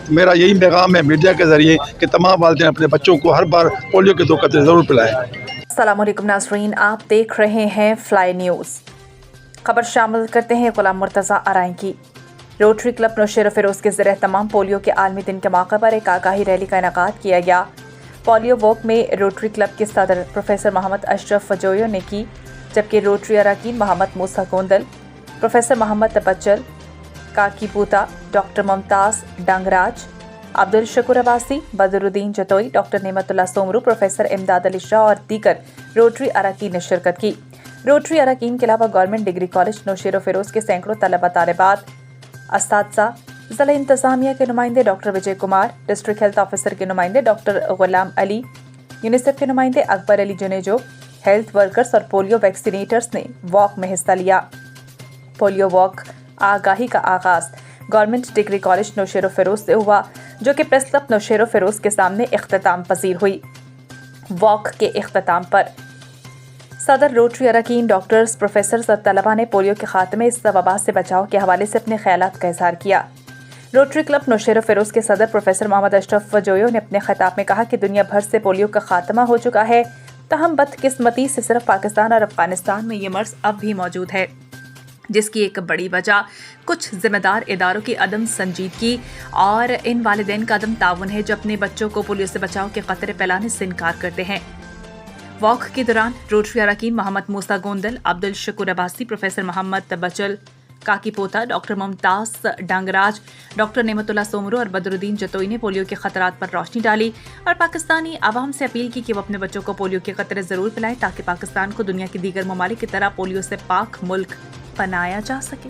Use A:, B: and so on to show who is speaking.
A: میرا یہی پیغام ہے میڈیا کے ذریعے کہ تمام والدین اپنے بچوں کو ہر بار پولیو کے 2 قطرے ضرور پلائیں۔
B: السلام علیکم ناظرین، آپ دیکھ رہے ہیں فلائی نیوز۔ خبر شامل کرتے ہیں غلام مرتضیٰ ارائیں کی۔ روٹری کلب نوشیر و فیروز کے زیر اہتمام پولیو کے عالمی دن کے موقع پر ایک آگاہی ریلی کا انعقاد کیا گیا۔ پولیو واک میں روٹری کلب کے صدر پروفیسر محمد اشرف فجویو نے کی، جبکہ روٹری اراکین محمد موسیٰ گوندل، پروفیسر محمد تبچل، کاکی پوتا، ڈاکٹر ممتاز ڈانگراج، عبدالشکور عباسی، بدرالدین جتوئی، ڈاکٹر نعمت اللہ سومرو، پروفیسر امداد علی شاہ اور دیگر روٹری اراکین نے شرکت کی۔ روٹری اراکین کے علاوہ گورنمنٹ ڈگری کالج نوشیر و فیروز کے سینکڑوں طلبہ طالبات، اساتذہ، ضلع انتظامیہ کے نمائندے ڈاکٹر وجے کمار، ڈسٹرکٹ ہیلتھ آفیسر کے نمائندے ڈاکٹر غلام علی، یونیسیف کے نمائندے اکبر علی جنیجو، ہیلتھ ورکرز اور پولیو ویکسینیٹرز نے واک میں حصہ لیا۔ پولیو واک آگاہی کا آغاز گورنمنٹ ڈگری کالج نوشیر و فیروز سے ہوا، جو کہ پریس کلب نوشیر و فیروز کے سامنے اختتام پذیر ہوئی۔ واک کے اختتام پر صدر روٹری اراکین، ڈاکٹرز، پروفیسرز اور طلباء نے پولیو کے خاتمے اس وبا سے بچاؤ کے حوالے سے اپنے خیالات کا اظہار کیا۔ روٹری کلب نوشیر و فیروز کے صدر پروفیسر محمد اشرف فجویو نے اپنے خطاب میں کہا کہ دنیا بھر سے پولیو کا خاتمہ ہو چکا ہے، تاہم بدقسمتی سے صرف پاکستان اور افغانستان میں یہ مرض اب بھی موجود ہے، جس کی ایک بڑی وجہ کچھ ذمہ دار اداروں کی عدم سنجیدگی اور ان والدین کا عدم تعاون ہے جو اپنے بچوں کو پولیو سے بچاؤ کے خطرے پھیلانے سے انکار کرتے ہیں۔ واک کے دوران روٹری اراکین محمد موسیٰ گوندل، عبدالشکور عباسی، پروفیسر محمد تبچل، کاکی پوتا، ڈاکٹر ممتاز ڈانگراج، ڈاکٹر نعمت اللہ سومرو اور بدرالدین جتوئی نے پولیو کے خطرات پر روشنی ڈالی اور پاکستانی عوام سے اپیل کی کہ وہ اپنے بچوں کو پولیو کے قطرے ضرور پلائیں تاکہ پاکستان کو دنیا کے دیگر ممالک کی طرح پولیو سے پاک ملک بنایا جا سکے۔